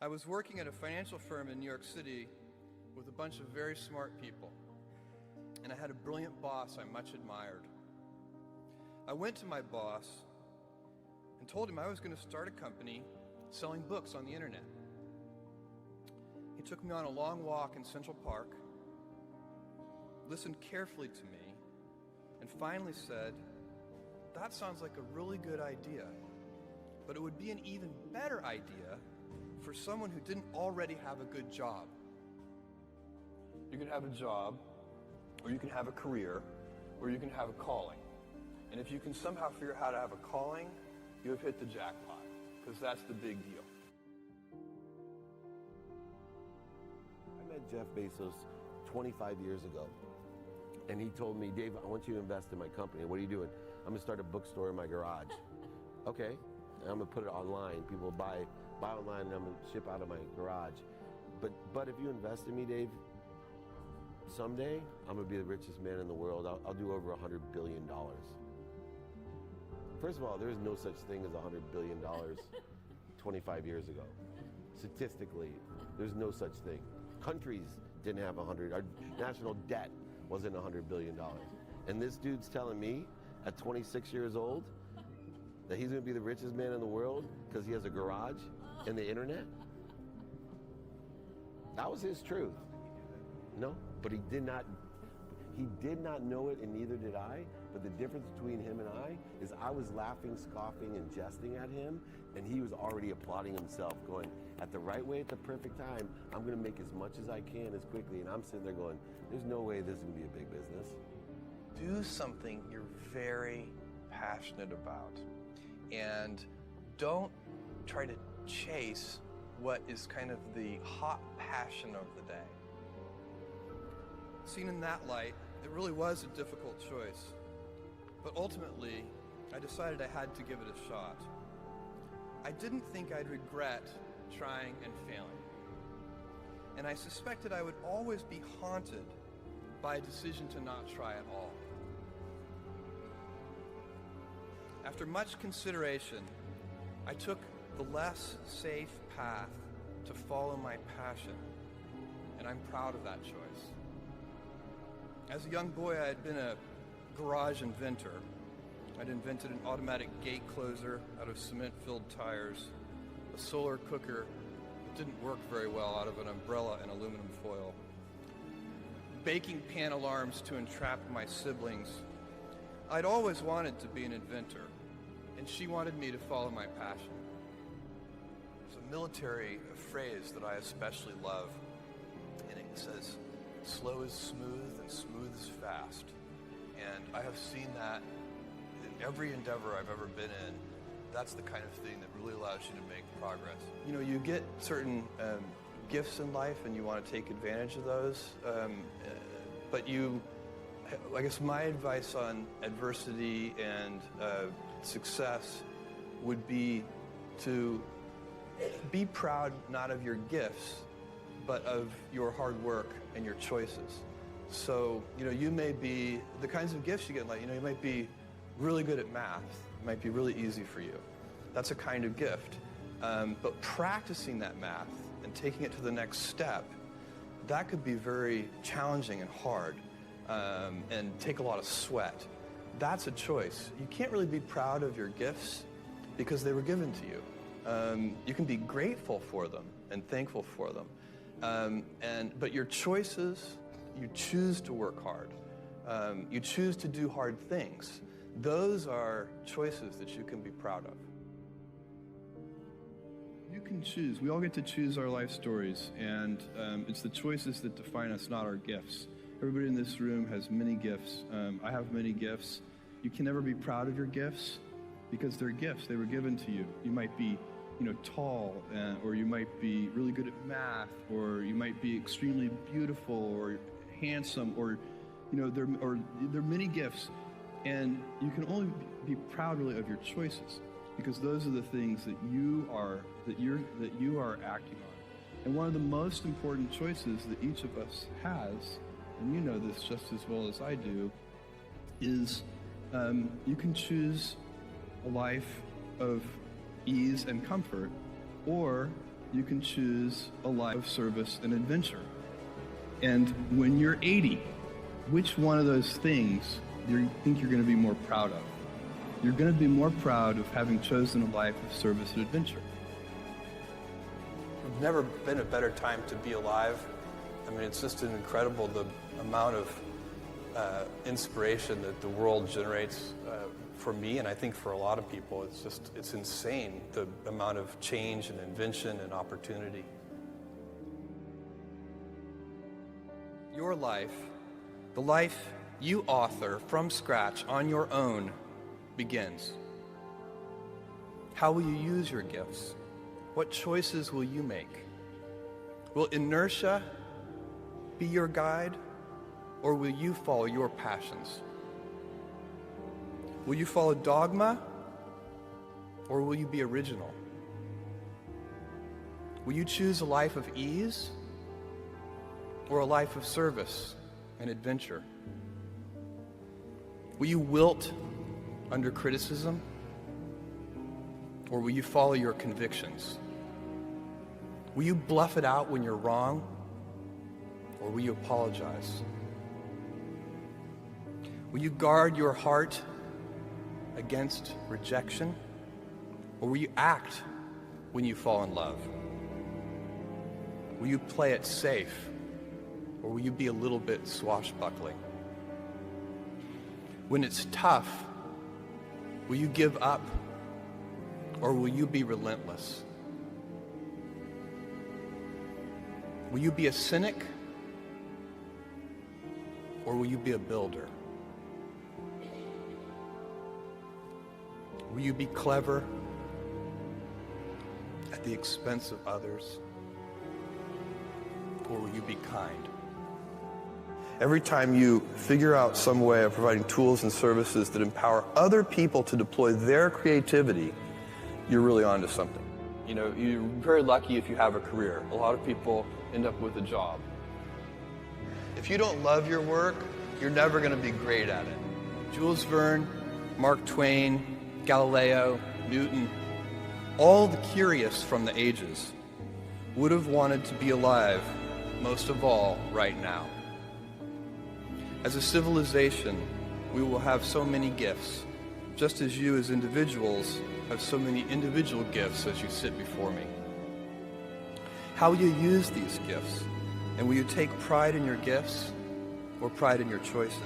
I was working at a financial firm in New York City with a bunch of very smart people, and I had a brilliant boss I much admired. I went to my boss and told him I was going to start a company selling books on the internet. He took me on a long walk in Central Park, listened carefully to me, and finally said, "That sounds like a really good idea, but it would be an even better idea for someone who didn't already have a good job." You can have a job, or you can have a career, or you can have a calling. And if you can somehow figure out how to have a calling, you have hit the jackpot, because that's the big deal. I met Jeff Bezos 25 years ago, and he told me, "Dave, I want you to invest in my company." "What are you doing?" "I'm going to start a bookstore in my garage." "Okay, and I'm going to put it online. People buy online, and I'm going to ship out of my garage. But if you invest in me, Dave, someday I'm going to be the richest man in the world. I'll do over $100 billion. First of all, there is no such thing as $100 billion 25 years ago. Statistically, there's no such thing. Countries didn't have 100. Our national debt wasn't $100 billion. And this dude's telling me at 26 years old that he's going to be the richest man in the world because he has a garage and the internet? That was his truth. No, but he did not know it, and neither did I. But the difference between him and I is I was laughing, scoffing, and jesting at him, and he was already applauding himself, going, at the right way, at the perfect time, I'm going to make as much as I can as quickly. And I'm sitting there going, there's no way this is going to be a big business. Do something you're very passionate about, and don't try to chase what is kind of the hot passion of the day. Seen in that light, it really was a difficult choice, but ultimately, I decided I had to give it a shot. I didn't think I'd regret trying and failing, and I suspected I would always be haunted by a decision to not try at all. After much consideration, I took the less safe path to follow my passion, and I'm proud of that choice. As a young boy, I had been a garage inventor. I'd invented an automatic gate closer out of cement-filled tires, a solar cooker that didn't work very well out of an umbrella and aluminum foil, baking pan alarms to entrap my siblings. I'd always wanted to be an inventor, and she wanted me to follow my passion. There's a military phrase that I especially love, and it says, "Slow is smooth and smooth is fast." And I have seen that in every endeavor I've ever been in. That's the kind of thing that really allows you to make progress. You know, you get certain gifts in life and you want to take advantage of those, but I guess my advice on adversity and success would be to be proud not of your gifts, but of your hard work and your choices. So, you may be, the kinds of gifts you get in life, you might be really good at math. It might be really easy for you. That's a kind of gift. But practicing that math and taking it to the next step, that could be very challenging and hard and take a lot of sweat. That's a choice. You can't really be proud of your gifts because they were given to you. You can be grateful for them and thankful for them. But your choices, you choose to work hard. You choose to do hard things. Those are choices that you can be proud of. You can choose. We all get to choose our life stories, and it's the choices that define us, not our gifts. Everybody in this room has many gifts. I have many gifts. You can never be proud of your gifts because they're gifts. They were given to you. You might be tall, or you might be really good at math, or you might be extremely beautiful or handsome, or there are many gifts, and you can only be proud really of your choices because those are the things that you are acting on. And one of the most important choices that each of us has, and you know this just as well as I do, is you can choose a life of ease and comfort, or you can choose a life of service and adventure. And when you're 80, which one of those things do you think you're going to be more proud of? You're going to be more proud of having chosen a life of service and adventure. There's never been a better time to be alive. I mean, it's just incredible the amount of inspiration that the world generates for me, and I think for a lot of people. It's insane, the amount of change and invention and opportunity. Your life, the life you author from scratch on your own, begins. How will you use your gifts? What choices will you make? Will inertia be your guide, or will you follow your passions? Will you follow dogma, or will you be original? Will you choose a life of ease, or a life of service and adventure? Will you wilt under criticism, or will you follow your convictions? Will you bluff it out when you're wrong, or will you apologize? Will you guard your heart against rejection, or will you act when you fall in love? Will you play it safe, or will you be a little bit swashbuckling? When it's tough, will you give up, or will you be relentless? Will you be a cynic, or will you be a builder? Will you be clever at the expense of others, or will you be kind? Every time you figure out some way of providing tools and services that empower other people to deploy their creativity, you're really onto something. You know, you're very lucky if you have a career. A lot of people end up with a job. If you don't love your work, you're never going to be great at it. Jules Verne, Mark Twain, Galileo, Newton, all the curious from the ages would have wanted to be alive, most of all, right now. As a civilization, we will have so many gifts, just as you as individuals have so many individual gifts as you sit before me. How will you use these gifts? And will you take pride in your gifts or pride in your choices?